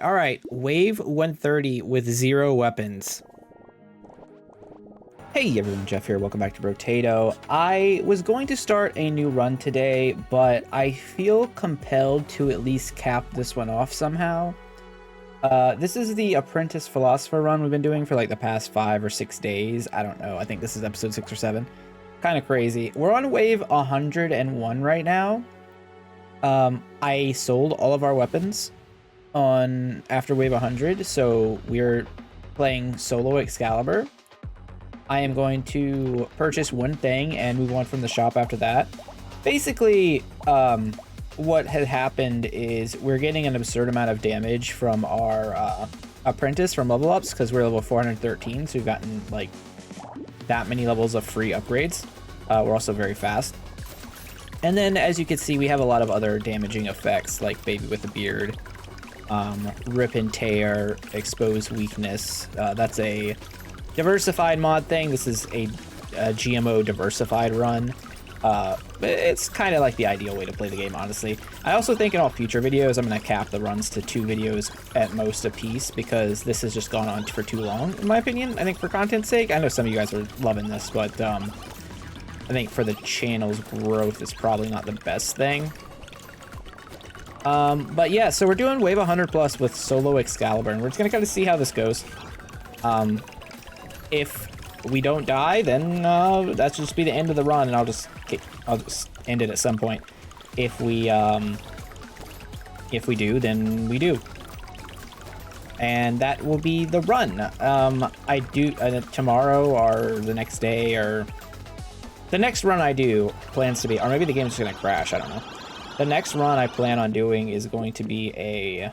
All right, wave 130 with 0 weapons. Hey everyone, Jeff here. Welcome back to Brotato. I was going to start a new run today, but I feel compelled to at least cap this one off somehow. This is the Apprentice Philosopher run we've been doing for like the past 5 or 6 days. I don't know. I think this is episode 6 or 7. Kind of crazy. We're on wave 101 right now. I sold all of our weapons on after wave 100, so we're playing solo Excalibur. I am going to purchase one thing and move on from the shop after that. Basically, what had happened is we're getting an absurd amount of damage from our apprentice from level ups because we're level 413, so we've gotten like that many levels of free upgrades. We're also very fast. And then, as you can see, we have a lot of other damaging effects like Baby with a Beard, Rip and Tear, Expose Weakness. That's a diversified mod thing. This is a GMO diversified run. It's kind of like the ideal way to play the game, honestly. I also think in all future videos, I'm going to cap the runs to 2 videos at most a piece because this has just gone on for too long, in my opinion. I think for content's sake, I know some of you guys are loving this, but I think for the channel's growth, it's probably not the best thing. But yeah, so we're doing wave 100 plus with solo Excalibur, and we're just gonna kind of see how this goes. If we don't die, then that's just be the end of the run, and I'll just end it at some point. If we do, then we do, and that will be the run. I do tomorrow or the next day or the next run I do plans to be, or maybe the game's just gonna crash. I don't know. The next run I plan on doing is going to be a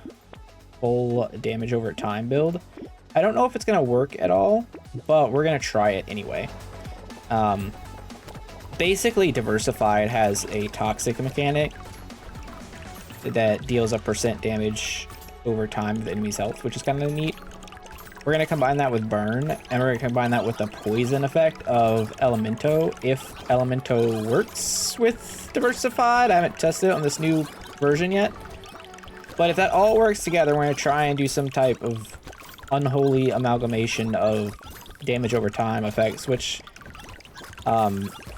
full damage over time build. I don't know if it's going to work at all, but we're going to try it anyway. Basically, Diversified has a toxic mechanic that deals a % damage over time of the enemy's health, which is kind of neat. We're going to combine that with Burn, and we're going to combine that with the poison effect of Elemento, if Elemento works with Diversified. I haven't tested it on this new version yet. But if that all works together, we're going to try and do some type of unholy amalgamation of damage over time effects, which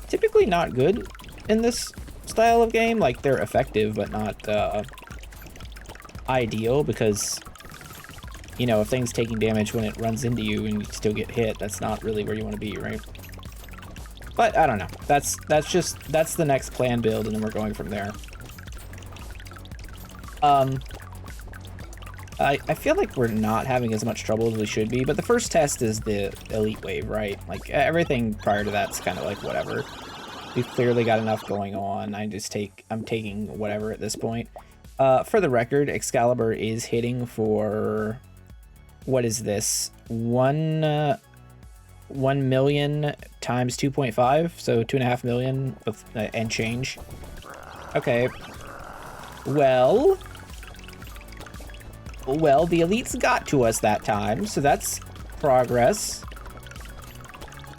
typically not good in this style of game. Like, they're effective, but not ideal, because you know, if things taking damage when it runs into you and you still get hit, that's not really where you want to be, right? But I don't know. That's the next plan build, and then we're going from there. I feel like we're not having as much trouble as we should be, but the first test is the elite wave, right? Like, everything prior to that's kind of like whatever. We've clearly got enough going on. I'm taking whatever at this point. For the record, Excalibur is hitting for, what is this? 1 million times 2.5, so 2.5 million with, and change. Okay. Well, the elites got to us that time, so that's progress.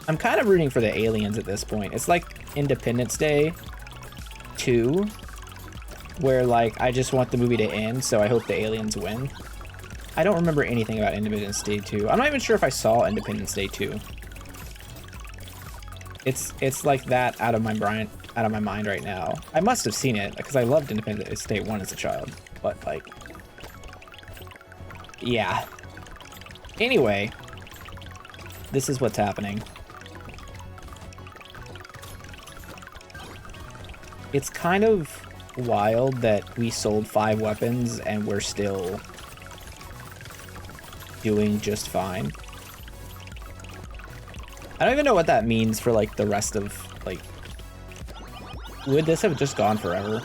I'm kind of rooting for the aliens at this point. It's like Independence Day 2, where like I just want the movie to end, so I hope the aliens win. I don't remember anything about Independence Day 2. I'm not even sure if I saw Independence Day 2. It's like that out of my mind right now. I must have seen it because I loved Independence Day 1 as a child, but like, yeah. Anyway, this is what's happening. It's kind of wild that we sold 5 weapons and we're still doing just fine. I don't even know what that means for like the rest of, like, would this have just gone forever?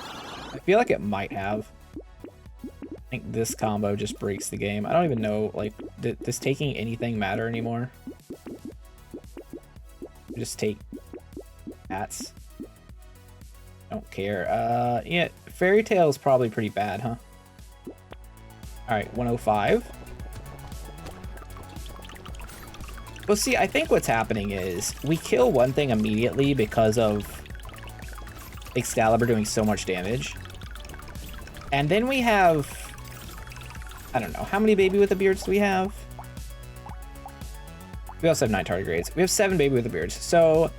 I feel like it might have. I think this combo just breaks the game. I don't even know, like, does taking anything matter anymore? Just take bats. Don't care. Yeah, Fairy Tail is probably pretty bad, huh? Alright, 105. Well, see, I think what's happening is we kill one thing immediately because of Excalibur doing so much damage. And then we have I don't know. How many baby with the beards do we have? We also have 9 tardigrades. We have 7 baby with the beards. So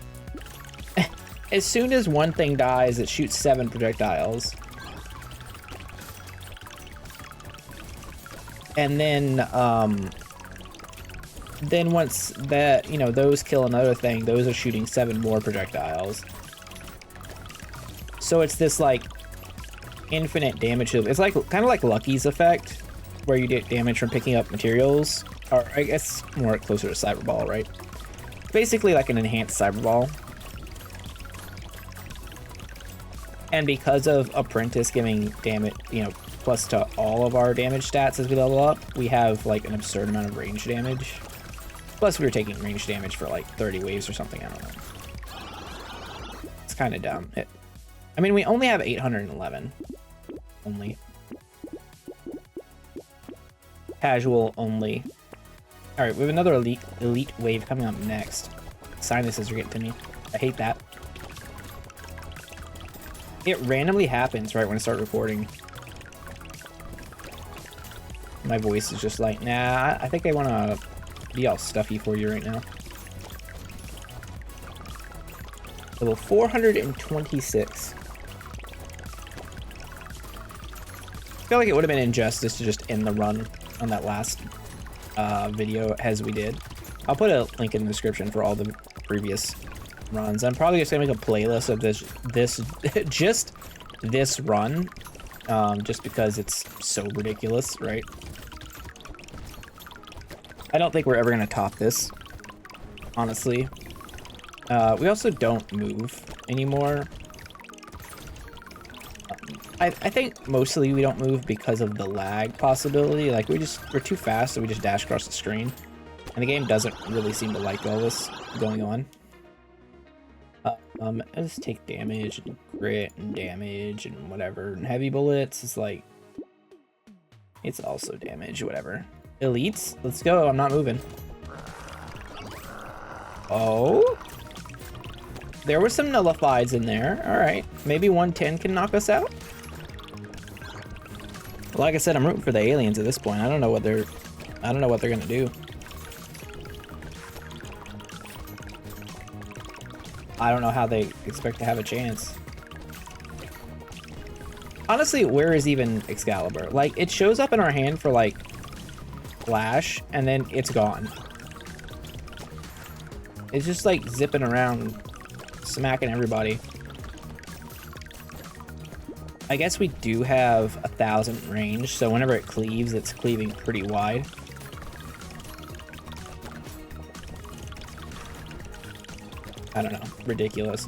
as soon as one thing dies, it shoots 7 projectiles. And then once that, you know, those kill another thing, those are shooting 7 more projectiles. So it's this like infinite damage loop. It's like kind of like Lucky's effect, where you get damage from picking up materials, or I guess more closer to Cyberball, right? Basically like an enhanced Cyberball. And because of Apprentice giving damage, you know, plus to all of our damage stats as we level up, we have like an absurd amount of range damage. Plus we were taking range damage for like 30 waves or something, I don't know. It's kind of dumb. I mean, we only have 811. Only. Casual only. Alright, we have another elite wave coming up next. Sinuses are getting to me. I hate that. It randomly happens right when I start recording. My voice is just like, nah, I think I want to be all stuffy for you right now. Level 426. I feel like it would have been injustice to just end the run on that last video as we did. I'll put a link in the description for all the previous runs. I'm probably just gonna make a playlist of just this run, just because it's so ridiculous, right? I don't think we're ever gonna top this, honestly. We also don't move anymore. I think mostly we don't move because of the lag possibility. Like we're too fast, so we just dash across the screen. And the game doesn't really seem to like all this going on. I just take damage and grit and damage and whatever. And heavy bullets is like, it's also damage, whatever. Elites, let's go. I'm not moving. Oh, there were some nullifieds in there. All right, maybe 110 can knock us out. Like I said, I'm rooting for the aliens at this point. I don't know what they're gonna do. I don't know how they expect to have a chance. Honestly, where is even Excalibur? Like, it shows up in our hand for like flash, and then it's gone. It's just like zipping around, smacking everybody. I guess we do have 1,000 range, so whenever it cleaves, it's cleaving pretty wide. I don't know. Ridiculous.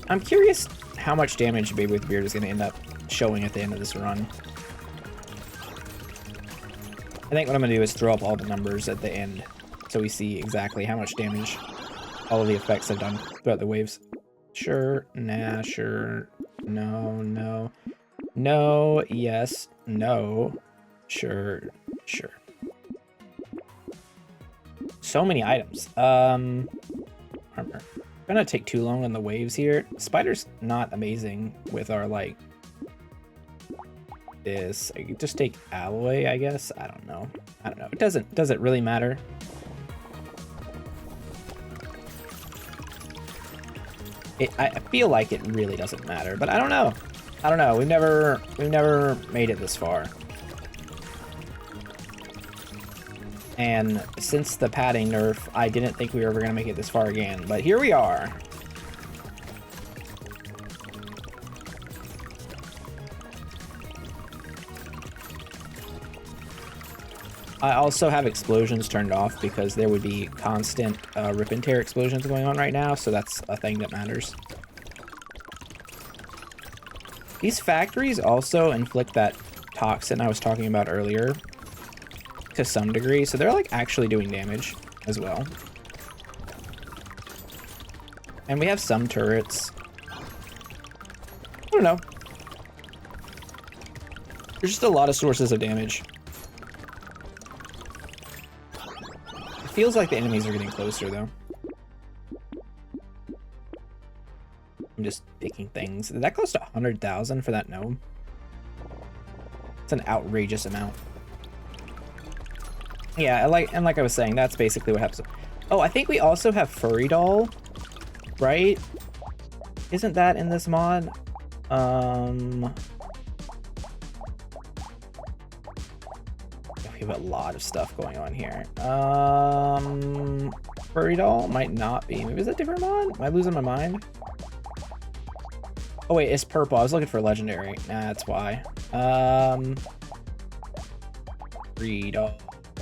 I'm curious how much damage Baby with Beard is going to end up showing at the end of this run. I think what I'm going to do is throw up all the numbers at the end, so we see exactly how much damage all of the effects have done throughout the waves. Sure, nah, sure, no, no. No, yes, no, sure, sure. So many items. Armor. Gonna take too long on the waves here. Spider's not amazing with our like this. I could just take alloy, I guess. I don't know. It doesn't really matter. I feel like it really doesn't matter, but I don't know. We've never made it this far. And since the padding nerf, I didn't think we were ever gonna make it this far again, but here we are. I also have explosions turned off because there would be constant rip and tear explosions going on right now, so that's a thing that matters. These factories also inflict that toxin I was talking about earlier to some degree, so they're like actually doing damage as well. And we have some turrets. I don't know. There's just a lot of sources of damage. It feels like the enemies are getting closer though. I'm just picking things. Is that close to 100,000 for that gnome? It's an outrageous amount. Yeah, like I was saying, that's basically what happens. Oh, I think we also have furry doll, right? Isn't that in this mod? We have a lot of stuff going on here. Furry doll might not be. Maybe it's a different mod? Am I losing my mind? Oh wait, it's purple. I was looking for legendary. Nah, that's why. Furry doll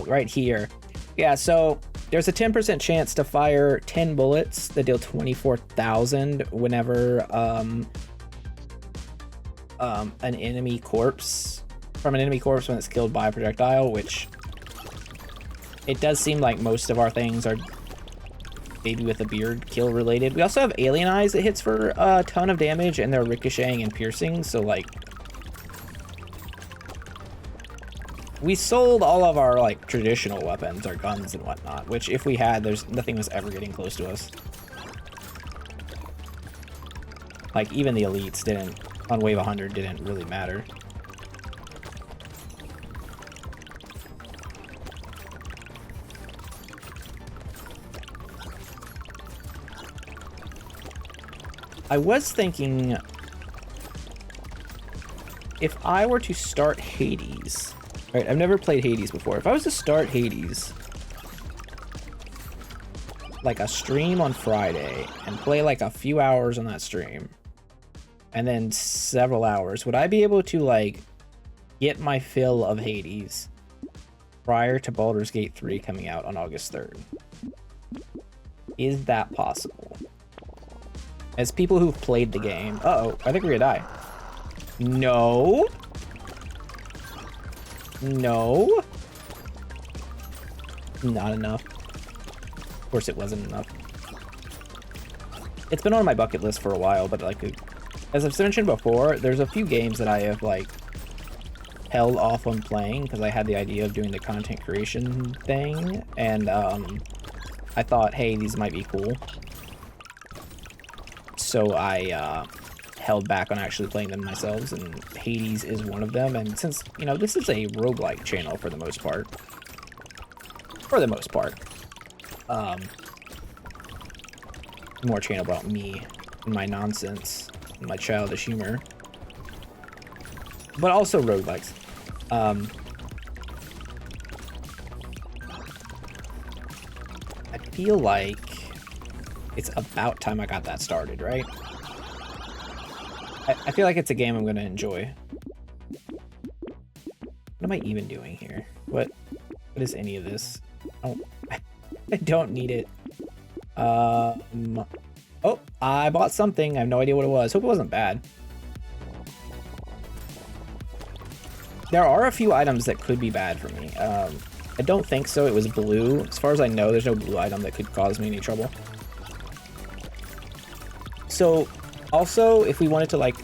right here. Yeah, so there's a 10% chance to fire 10 bullets that deal 24,000 whenever an enemy corpse when it's killed by a projectile, which it does seem like most of our things are baby with a beard kill related. We also have alien eyes that hits for a ton of damage, and they're ricocheting and piercing, so like we sold all of our like traditional weapons, our guns and whatnot, which if we had, nothing was ever getting close to us. Like even the elites didn't, on wave 100 didn't really matter. I was thinking if I were to start Hades, right? I've never played Hades before. If I was to start Hades, like a stream on Friday, and play like a few hours on that stream, and then several hours, would I be able to like get my fill of Hades prior to Baldur's Gate 3 coming out on August 3rd? Is that possible? As people who've played the game... Uh-oh, I think we're gonna die. No. No. Not enough. Of course it wasn't enough. It's been on my bucket list for a while, but like, as I've mentioned before, there's a few games that I have like held off on playing because I had the idea of doing the content creation thing, and I thought, hey, these might be cool. So I held back on actually playing them myself, and Hades is one of them. And since, you know, this is a roguelike channel for the most part. More channel about me and my nonsense and my childish humor. But also roguelikes. I feel like it's about time I got that started, right? I feel like it's a game I'm going to enjoy. What am I even doing here? What is any of this? Oh, I don't need it. Oh, I bought something. I have no idea what it was. Hope it wasn't bad. There are a few items that could be bad for me. I don't think so. It was blue. As far as I know, there's no blue item that could cause me any trouble. So, also, if we wanted to, like,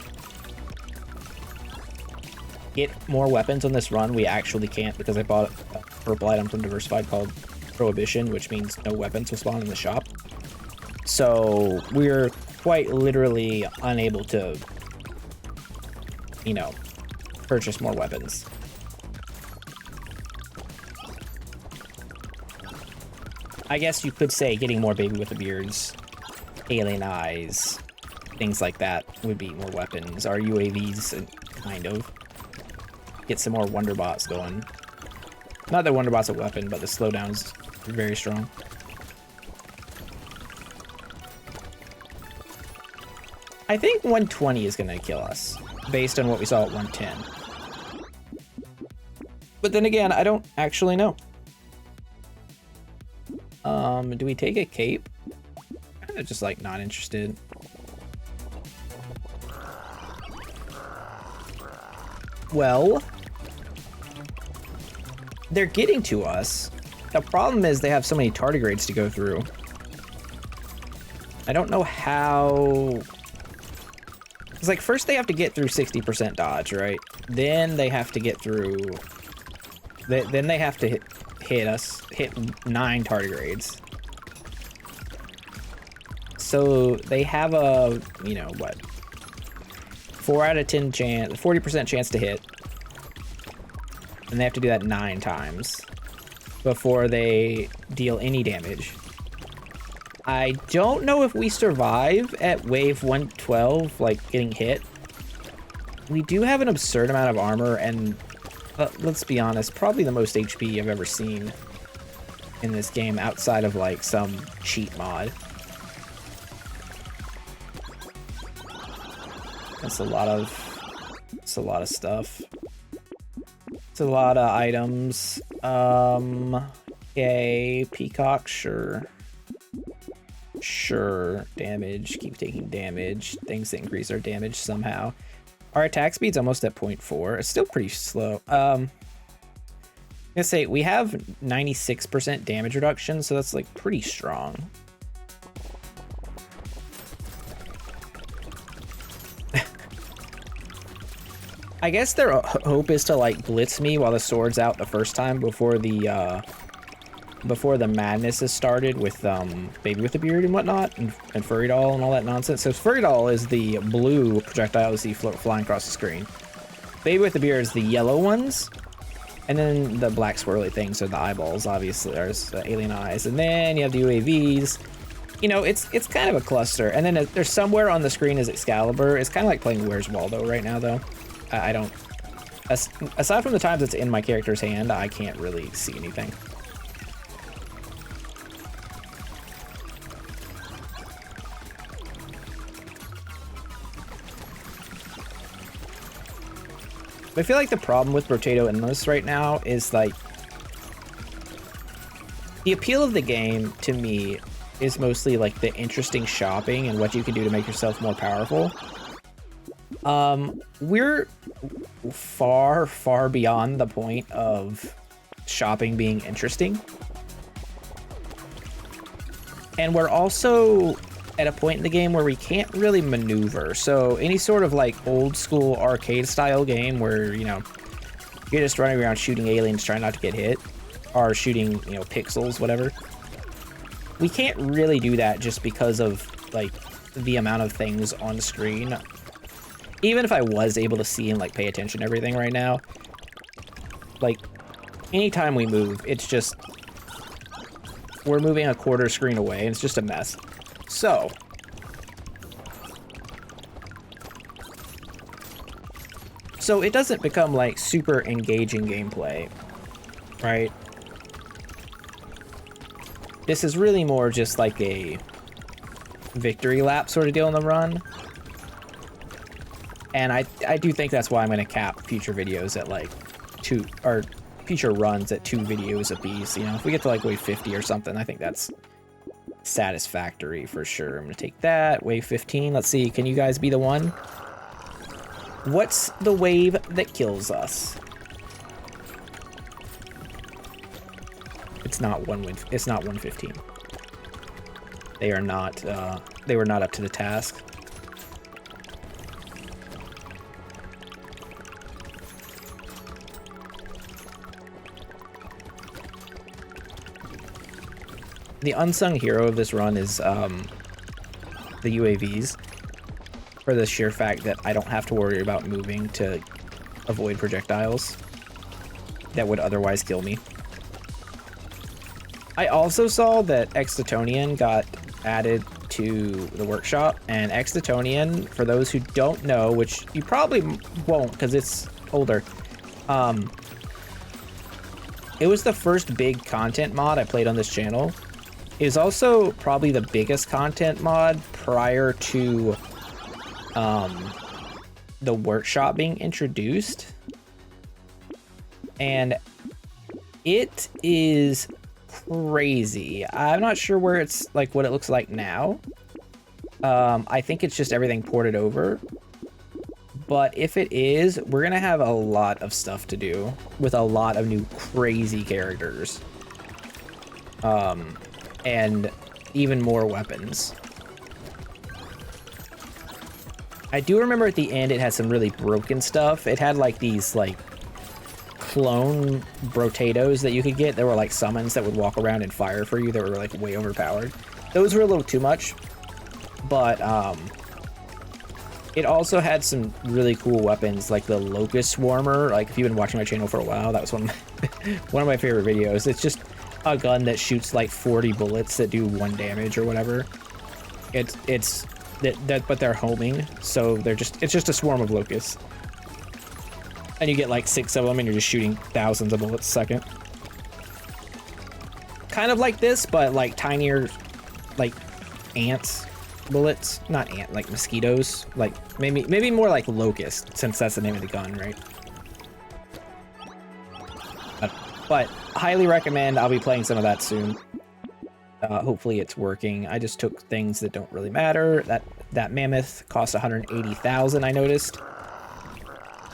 get more weapons on this run, we actually can't because I bought a purple item from Diversified called Prohibition, which means no weapons will spawn in the shop. So, we're quite literally unable to, you know, purchase more weapons. I guess you could say getting more baby with the beards, alien eyes, things like that would be more weapons. Our UAVs, kind of. Get some more Wonderbots going. Not that Wonderbot's a weapon, but the slowdown's very strong. I think 120 is going to kill us, based on what we saw at 110. But then again, I don't actually know. Do we take a cape? I'm kind of just like not interested. Well, they're getting to us. The problem is they have so many tardigrades to go through. I don't know how... It's like first they have to get through 60% dodge, right? Then they have to get through... Then they have to hit 9 tardigrades. So they have a, you know, what? 4 out of 10 chance, 40% chance to hit. And they have to do that 9 times. before they deal any damage. I don't know if we survive at wave 112, like getting hit. We do have an absurd amount of armor and, let's be honest, probably the most HP I've ever seen in this game outside of like some cheat mod. That's a lot of stuff. It's a lot of items. Okay, peacock, sure. Sure, damage, keep taking damage. Things that increase our damage somehow. Our attack speed's almost at 0.4. It's still pretty slow. I'm gonna say we have 96% damage reduction, so that's like pretty strong. I guess their hope is to like blitz me while the sword's out the first time before the madness is started with Baby with a Beard and whatnot, and Furry Doll and all that nonsense. So Furry Doll is the blue projectile you see flying across the screen. Baby with the Beard is the yellow ones, and then the black swirly things are the eyeballs, obviously, there's alien eyes, and then you have the UAVs. You know, it's kind of a cluster, and then there's somewhere on the screen is Excalibur. It's kind of like playing Where's Waldo right now, though. I don't, aside from the times it's in my character's hand, I can't really see anything. I feel like the problem with Brotato Endless right now is like the appeal of the game to me is mostly like the interesting shopping and what you can do to make yourself more powerful. We're far, far beyond the point of shopping being interesting. And we're also at a point in the game where we can't really maneuver. So any sort of like old school arcade style game where, you know, you're just running around shooting aliens trying not to get hit, or shooting, you know, pixels, whatever. We can't really do that just because of like the amount of things on the screen. Even if I was able to see and like pay attention to everything right now, like anytime we move, it's just, we're moving a quarter screen away and it's just a mess. So it doesn't become like super engaging gameplay, right? This is really more just like a victory lap sort of deal in the run. And I do think that's why I'm going to cap future videos at like 2, or future runs at 2 videos apiece. You know, if we get to like wave 50 or something, I think that's satisfactory for sure. I'm going to take that. Wave 15. Let's see. Can you guys be the one? What's the wave that kills us? It's not 115. They are not, they were not up to the task. The unsung hero of this run is the UAVs, for the sheer fact that I don't have to worry about moving to avoid projectiles that would otherwise kill me. I also saw that Extitonian got added to the workshop, and Extitonian, for those who don't know, which you probably won't because it's older, it was the first big content mod I played on this channel. It is also probably the biggest content mod prior to the workshop being introduced. And it is crazy. I'm not sure where it's like what it looks like now. I think it's just everything ported over. But if it is, we're gonna have a lot of stuff to do with a lot of new crazy characters. And even more weapons. I do remember at the end it had some really broken stuff. It had like these like clone Brotatos that you could get. There were like summons that would walk around and fire for you that were like way overpowered. Those were a little too much, but It also had some really cool weapons, like the Locust Swarmer. Like, if you've been watching my channel for a while, that was one of my favorite videos. It's just a gun that shoots like 40 bullets that do 1 damage or whatever. But they're homing, so it's just a swarm of locusts. And you get like 6 of them, and you're just shooting thousands of bullets a second. Kind of like this, but like tinier, like ants. Bullets, not ant, like mosquitoes, like maybe more like locust, since that's the name of the gun, right? But highly recommend. I'll be playing some of that soon. Hopefully it's working. I just took things that don't really matter. That mammoth cost 180,000, I noticed.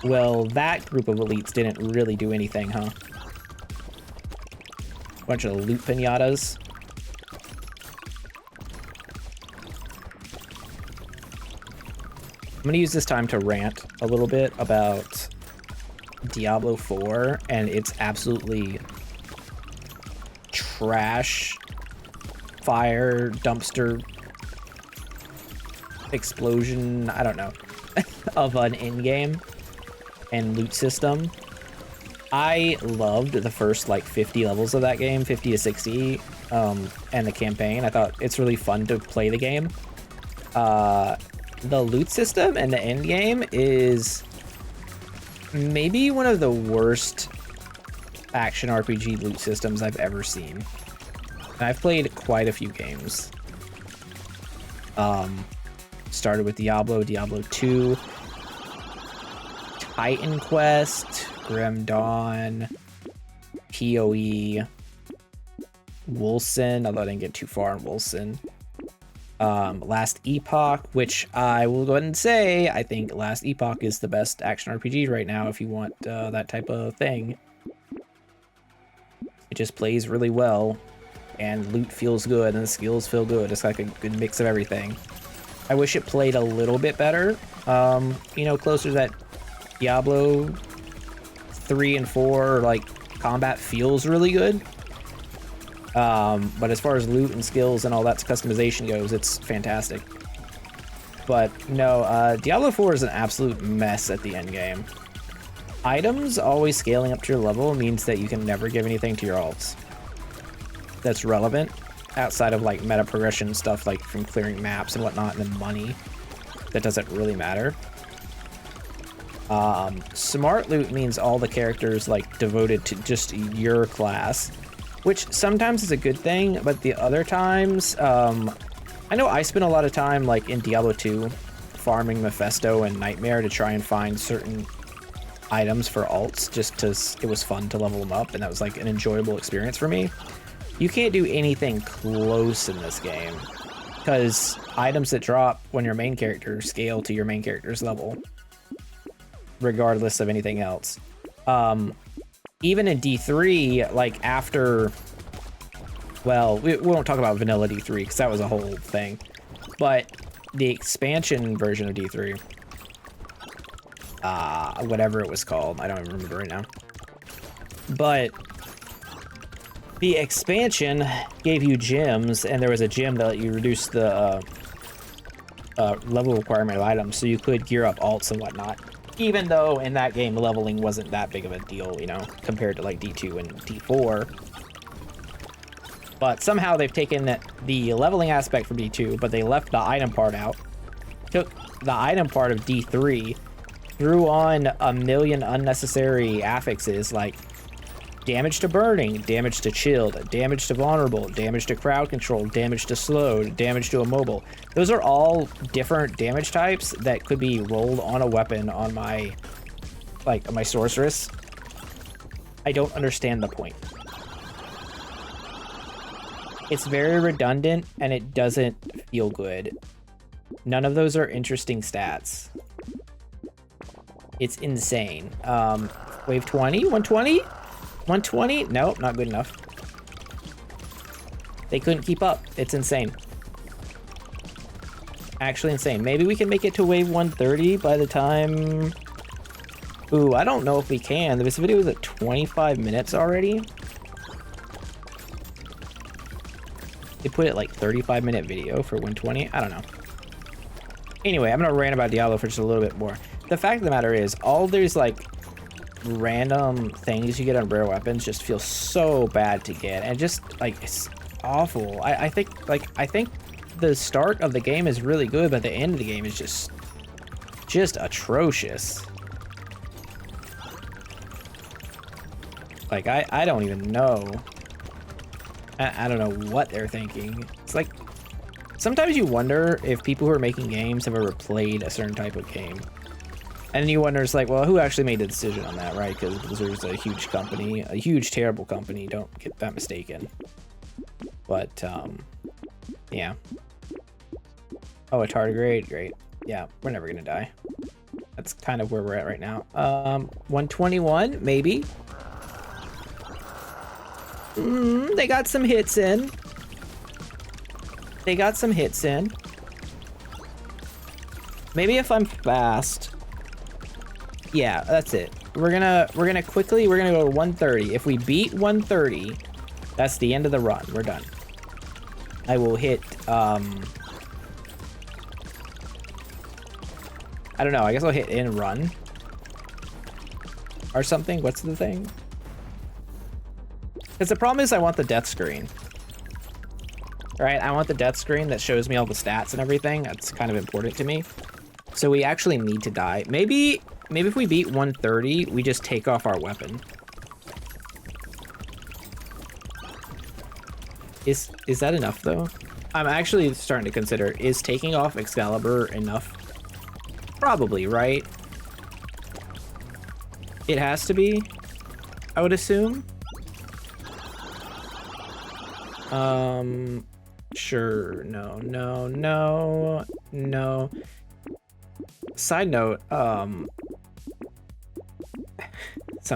Well, that group of elites didn't really do anything, huh? Bunch of loot pinatas. I'm gonna use this time to rant a little bit about Diablo 4 and its absolutely trash fire dumpster explosion, I don't know, of an in-game and loot system. I loved the first like 50 levels of that game, 50 to 60, and the campaign. I thought it's really fun to play the game. The loot system and the end game is maybe one of the worst action RPG loot systems I've ever seen. And I've played quite a few games. Started with Diablo, Diablo 2, Titan Quest, Grim Dawn, PoE, Wolcen, although I didn't get too far in Wolcen. Last Epoch, which I will go ahead and say, I think Last Epoch is the best action RPG right now if you want that type of thing. It just plays really well, and loot feels good, and the skills feel good. It's like a good mix of everything. I wish it played a little bit better, you know, closer to that Diablo 3 and 4, like, combat feels really good. But as far as loot and skills and all that customization goes, it's fantastic. But no, Diablo 4 is an absolute mess at the end game. Items always scaling up to your level means that you can never give anything to your alts that's relevant outside of like meta progression stuff, like from clearing maps and whatnot, and then money that doesn't really matter. Smart loot means all the characters like devoted to just your class, which sometimes is a good thing, but the other times, I know I spent a lot of time like in Diablo 2 farming Mephisto and Nightmare to try and find certain items for alts just because it was fun to level them up, and that was like an enjoyable experience for me. You can't do anything close in this game because items that drop when your main character scale to your main character's level regardless of anything else. Even in D3, like after, well, we won't talk about vanilla D3 because that was a whole thing, but the expansion version of D3, whatever it was called, I don't even remember right now, but the expansion gave you gems, and there was a gem that let you reduce the level requirement of items, so you could gear up alts and whatnot, even though in that game leveling wasn't that big of a deal, you know, compared to like D2 and D4. But somehow they've taken the leveling aspect from D2, but they left the item part out, took the item part of D3, threw on a million unnecessary affixes like damage to burning, damage to chilled, damage to vulnerable, damage to crowd control, damage to slowed, damage to immobile. Those are all different damage types that could be rolled on a weapon on my, like, my sorceress. I don't understand the point. It's very redundant and it doesn't feel good. None of those are interesting stats. It's insane. Wave 20? 120? 120? Nope, not good enough. They couldn't keep up. It's insane. Actually insane. Maybe we can make it to wave 130 by the time... Ooh, I don't know if we can. This video is at 25 minutes already. They put it like 35-minute video for 120. I don't know. Anyway, I'm gonna rant about Diablo for just a little bit more. The fact of the matter is, all these like random things you get on rare weapons just feel so bad to get, and just like it's awful. I think the start of the game is really good, but the end of the game is just atrocious. Like I don't even know. I don't know what they're thinking. It's like sometimes you wonder if people who are making games have ever played a certain type of game. And you wonder, it's like, well, who actually made the decision on that, right? Because Blizzard's a huge company, a huge, terrible company. Don't get that mistaken. But, yeah. Oh, a tardigrade, great. Yeah, we're never gonna die. That's kind of where we're at right now. 121, maybe. They got some hits in. They got some hits in. Maybe if I'm fast. Yeah, that's it. We're gonna go to 130. If we beat 130, that's the end of the run. We're done. I will hit, I don't know, I guess I'll hit in run. Or something, what's the thing? Because the problem is I want the death screen. Right, I want the death screen that shows me all the stats and everything. That's kind of important to me. So we actually need to die. Maybe if we beat 130, we just take off our weapon. Is that enough though? I'm actually starting to consider, is taking off Excalibur enough? Probably, right? It has to be, I would assume. Sure, no. Side note, some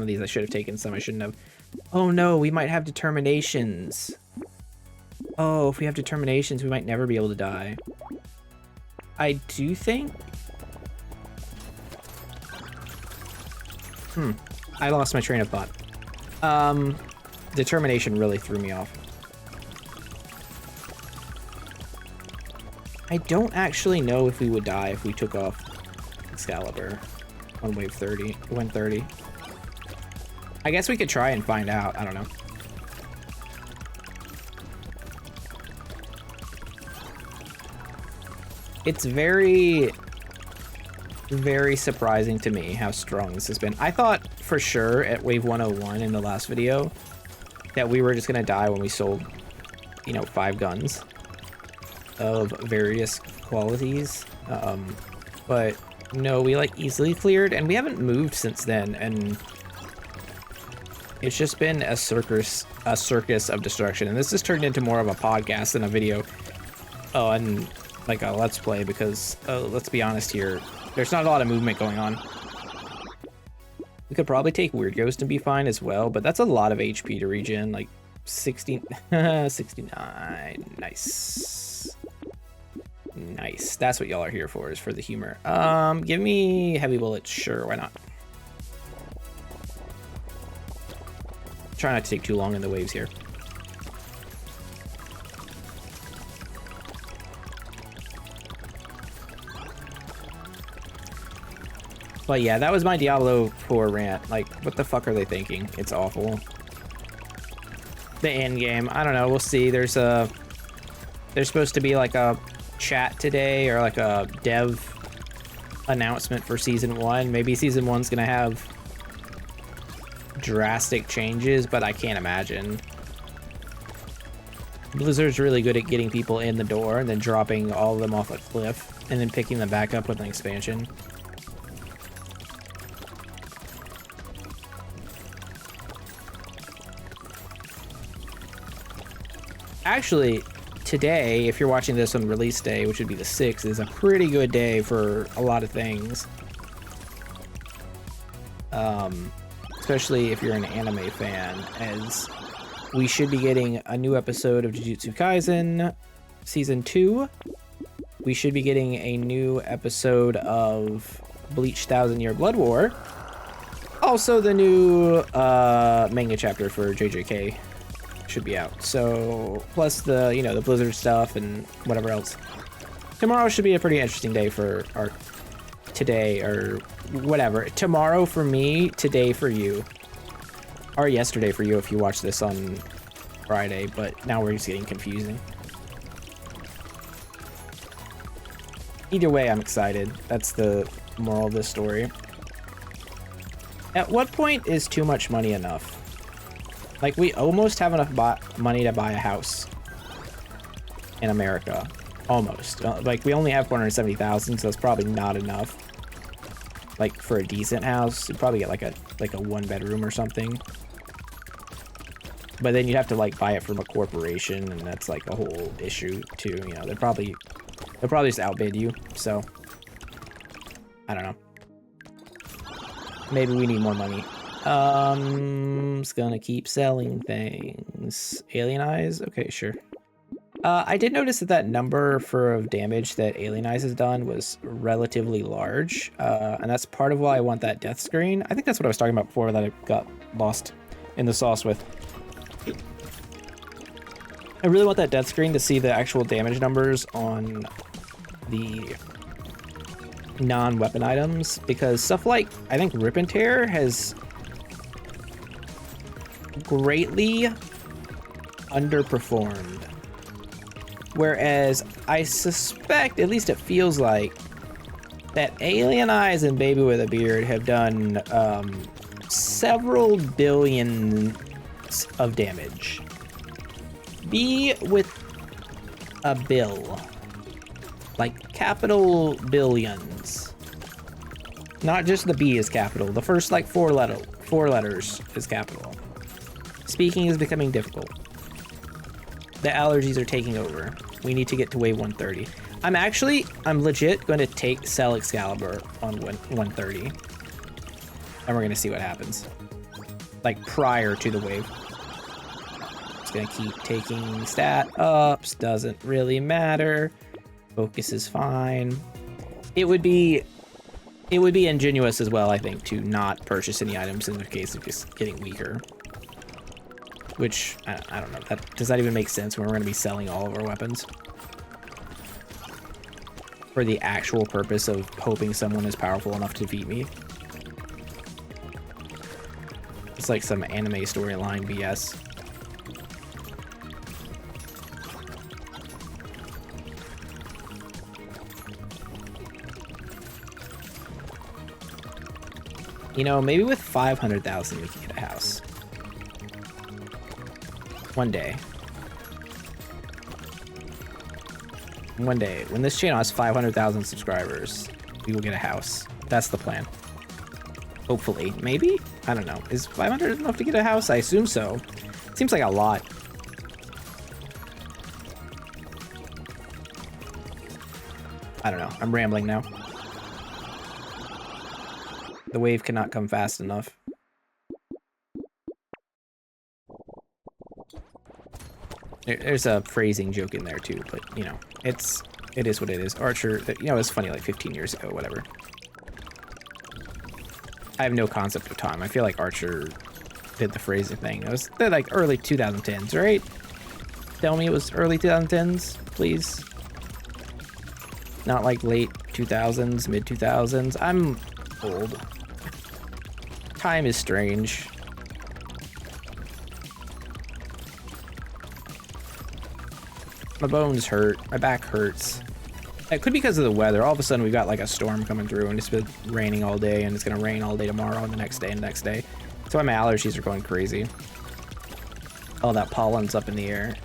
of these I should have taken, some I shouldn't have. Oh no, we might have determinations. Oh, if we have determinations, we might never be able to die. I do think... I lost my train of thought. Determination really threw me off. I don't actually know if we would die if we took off Excalibur on wave 30, 130. I guess we could try and find out. I don't know. It's very, very surprising to me how strong this has been. I thought for sure at wave 101 in the last video that we were just gonna die when we sold, you know, 5 guns of various qualities, but no, we like easily cleared, and we haven't moved since then, and it's just been a circus of destruction. And this has turned into more of a podcast than a video, and like a let's play, because let's be honest here, there's not a lot of movement going on. We could probably take Weird Ghost and be fine as well, but that's a lot of HP to regen, like 60, 69, nice. Nice. That's what y'all are here for, is for the humor. Give me heavy bullets. Sure, why not? Try not to take too long in the waves here. But yeah, that was my Diablo 4 rant. Like, what the fuck are they thinking? It's awful. The end game, I don't know. We'll see. There's supposed to be like a chat today, or like a dev announcement for season 1. Maybe season 1's gonna have drastic changes, but I can't imagine. Blizzard's really good at getting people in the door and then dropping all of them off a cliff and then picking them back up with an expansion. Actually, today, if you're watching this on release day, which would be the 6th, is a pretty good day for a lot of things. Especially if you're an anime fan, as we should be getting a new episode of Jujutsu Kaisen Season 2. We should be getting a new episode of Bleach 1000 Year Blood War. Also, the new manga chapter for JJK should be out. So, plus the, you know, the Blizzard stuff and whatever else. Tomorrow should be a pretty interesting day for our today or whatever. Tomorrow for me, today for you. Or yesterday for you if you watch this on Friday, but now we're just getting confusing. Either way, I'm excited. That's the moral of this story. At what point is too much money enough? Like, we almost have enough money to buy a house in America. Almost. Like, we only have 470,000, so that's probably not enough. Like, for a decent house, you'd probably get like a one bedroom or something. But then you'd have to like buy it from a corporation, and that's like a whole issue too. You know, they'll probably just outbid you. So I don't know. Maybe we need more money. It's gonna keep selling things. Alien Eyes? Okay, sure. I did notice that number of damage that Alien Eyes has done was relatively large. And that's part of why I want that death screen. I think that's what I was talking about before that I got lost in the sauce with. I really want that death screen to see the actual damage numbers on the non-weapon items, because stuff like, I think Rip and Tear has greatly underperformed. Whereas I suspect, at least it feels like, that Alien Eyes and Baby with a Beard have done several billions of damage. B with a bill. Like capital billions. Not just the B is capital. The first like four letters is capital. Speaking is becoming difficult. The allergies are taking over. We need to get to wave 130. I'm legit going to sell Excalibur on 130. And we're going to see what happens. Like prior to the wave. Gonna keep taking stat ups, doesn't really matter. Focus is fine. It would be ingenuous as well, I think, to not purchase any items in the case of just getting weaker. Which I don't know. Does that even make sense when we're gonna be selling all of our weapons? For the actual purpose of hoping someone is powerful enough to defeat me. It's like some anime storyline BS. You know, maybe with 500,000 we can get a house. One day. One day, when this channel has 500,000 subscribers, we will get a house. That's the plan. Hopefully. Maybe? I don't know. Is 500 enough to get a house? I assume so. Seems like a lot. I don't know. I'm rambling now. The wave cannot come fast enough. There's a phrasing joke in there too, but you know, it is what it is. Archer, you know, it was funny like 15 years ago, whatever. I have no concept of time. I feel like Archer did the phrasing thing. It was like early 2010s, right? Tell me it was early 2010s, please. Not like late 2000s, mid 2000s. I'm old. Time is strange. My bones hurt. My back hurts. It could be because of the weather. All of a sudden we've got like a storm coming through and it's been raining all day and it's gonna rain all day tomorrow and the next day and the next day. That's why my allergies are going crazy. All that pollen's up in the air.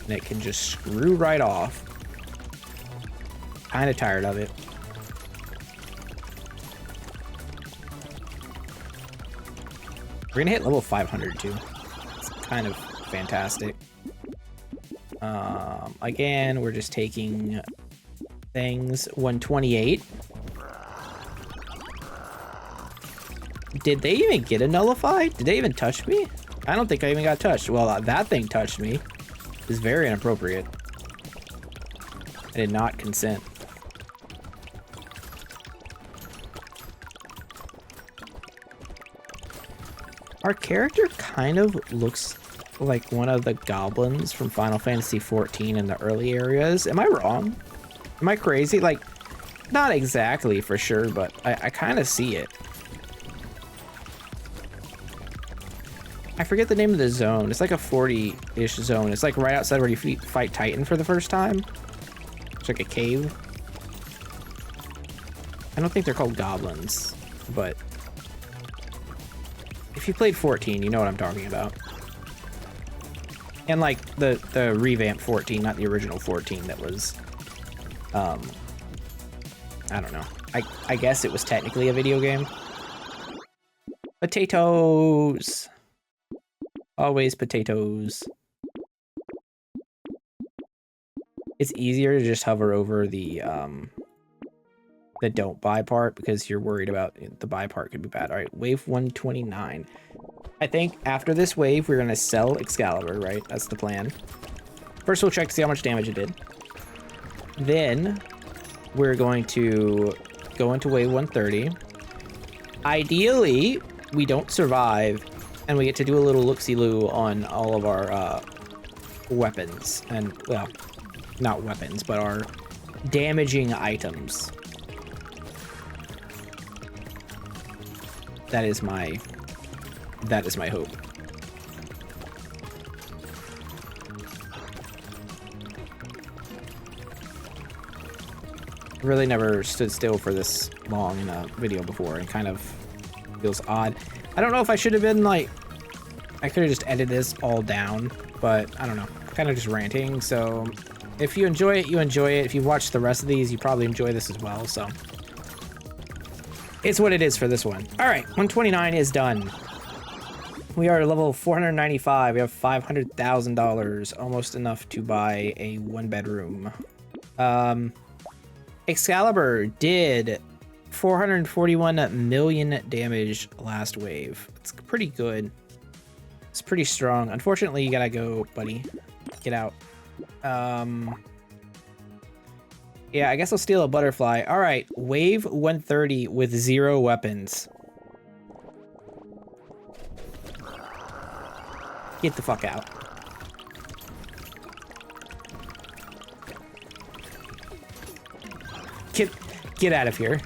And it can just screw right off. Kinda tired of it. We're gonna hit level 500 too. It's kind of fantastic. Again, we're just taking things. 128. Did they even get a nullify? Did they even touch me? I don't think I even got touched. Well, that thing touched me. It's very inappropriate. I did not consent. Our character kind of looks like one of the goblins from Final Fantasy XIV in the early areas. Am I wrong? Am I crazy? Like, not exactly for sure, but I kind of see it. I forget the name of the zone. It's like a 40-ish zone. It's like right outside where you fight Titan for the first time. It's like a cave. I don't think they're called goblins, but if you played 14, you know what I'm talking about. And like the revamped 14, not the original 14 that was, I don't know. I guess it was technically a video game. Potatoes. Always potatoes. It's easier to just hover over the don't buy part because you're worried about the buy part could be bad. All right, wave 129. I think after this wave, we're gonna sell Excalibur, right? That's the plan. First, we'll check to see how much damage it did. Then we're going to go into wave 130. Ideally, we don't survive, and we get to do a little look-see-loo on all of our weapons. And, well, not weapons, but our damaging items. That is my hope. Really never stood still for this long in a video before, and kind of feels odd. I don't know if I should have been like, I could have just edited this all down, but I don't know, kind of just ranting. So if you enjoy it, you enjoy it. If you've watched the rest of these, you probably enjoy this as well. So it's what it is for this one. All right, 129 is done. We are level 495. We have $500,000, almost enough to buy a 1-bedroom. Excalibur did 441 million damage last wave. It's pretty good. It's pretty strong. Unfortunately, you gotta go, buddy. Get out. Yeah, I guess I'll steal a butterfly. All right, wave 130 with 0 weapons. Get the fuck out. Get out of here.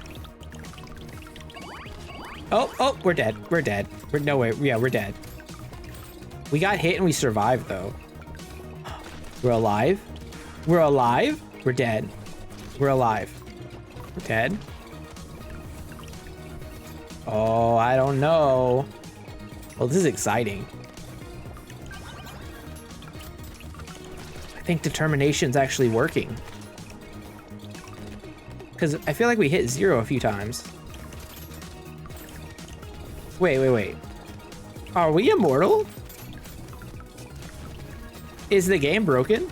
Oh, we're dead. We're dead. No way. Yeah, we're dead. We got hit and we survived, though. We're alive. We're alive. We're dead. We're alive. We're dead. Oh, I don't know. Well, this is exciting. I think determination's actually working. Because I feel like we hit 0 a few times. Wait. Are we immortal? Is the game broken?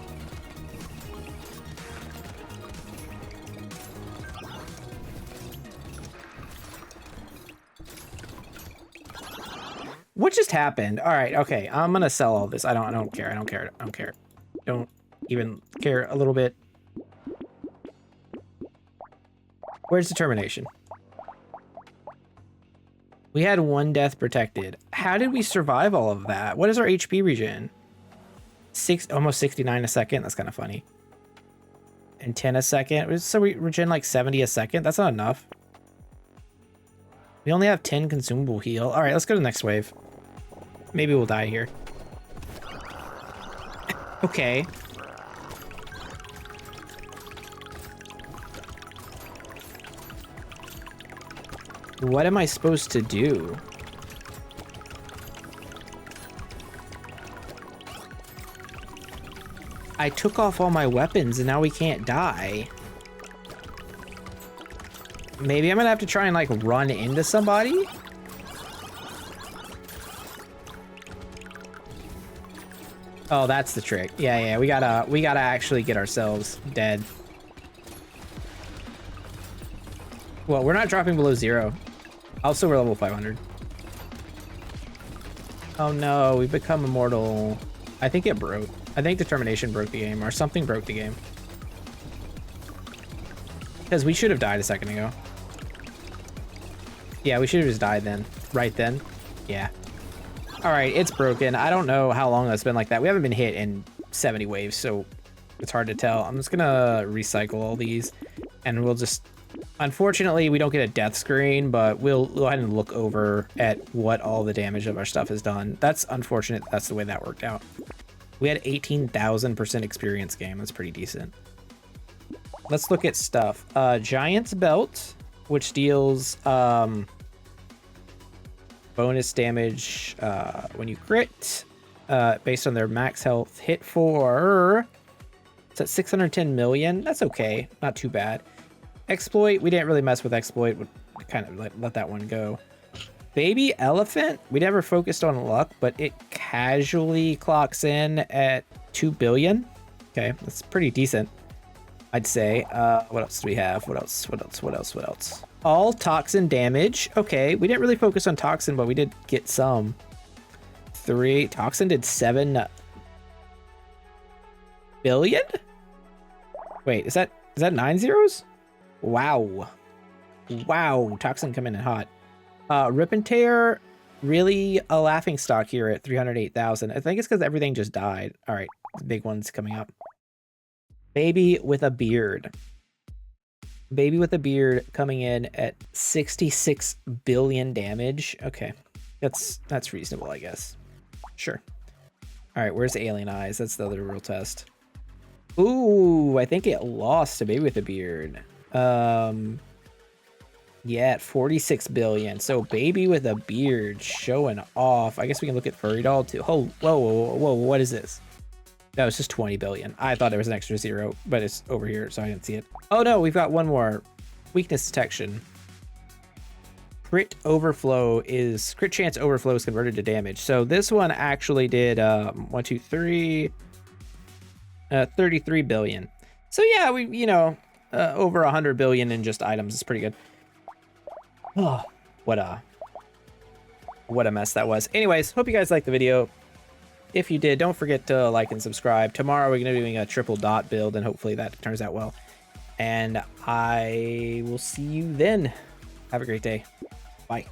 What just happened? All right, okay. I'm gonna sell all this. I don't care. I don't care. Don't even care a little bit. Where's determination? We had 1 death protected. How did we survive all of that? What is our HP regen? Almost 69 a second. That's kind of funny. And 10 a second. So we regen like 70 a second. That's not enough. We only have 10 consumable heal. All right, let's go to the next wave. Maybe we'll die here. Okay. What am I supposed to do? I took off all my weapons and now we can't die. Maybe I'm gonna have to try and like run into somebody? Oh, that's the trick. Yeah, we gotta actually get ourselves dead. Well, we're not dropping below 0. Also, we're level 500. Oh no, we've become immortal. I think it broke. I think determination broke the game, or something broke the game. Because we should have died a second ago. Yeah, we should have just died then. Right then. Yeah. All right, it's broken. I don't know how long that's been like that. We haven't been hit in 70 waves, so it's hard to tell. I'm just gonna recycle all these, and we'll just... Unfortunately, we don't get a death screen, but we'll go ahead and look over at what all the damage of our stuff has done. That's unfortunate. That's the way that worked out. We had 18,000% experience game. That's pretty decent. Let's look at stuff. Giant's Belt, which deals bonus damage when you crit based on their max health. Hit for... It's at 610 million. That's okay. Not too bad. Exploit, we didn't really mess with exploit. We kind of let that one go. Baby Elephant, we never focused on luck, but it casually clocks in at 2 billion. Okay, that's pretty decent, I'd say. What else do we have? What else? All toxin damage. Okay, we didn't really focus on toxin, but we did get some. Toxin did 7 billion? Wait, is that 9 zeros? Wow. Toxin coming in hot. Rip and Tear, really a laughing stock here at 308,000. I think it's because everything just died. All right, the big one's coming up. Baby with a Beard. Baby with a Beard coming in at 66 billion damage. Okay, that's reasonable, I guess. Sure. All right, where's Alien Eyes? That's the other real test. Ooh, I think it lost to Baby with a Beard. Yeah, at 46 billion. So Baby with a Beard showing off. I guess we can look at Furry Doll too. Oh, whoa, what is this? No, it's just 20 billion. I thought there was an extra 0, but it's over here, so I didn't see it. Oh no, we've got one more. Weakness detection. Crit chance overflow is converted to damage. So this one actually did 33 billion. So yeah, we over 100 billion in just items is pretty good. Oh, what a mess that was. Anyways, hope you guys liked the video. If you did, don't forget to like and subscribe. Tomorrow we're going to be doing a triple dot build, and hopefully that turns out well. And I will see you then. Have a great day. Bye.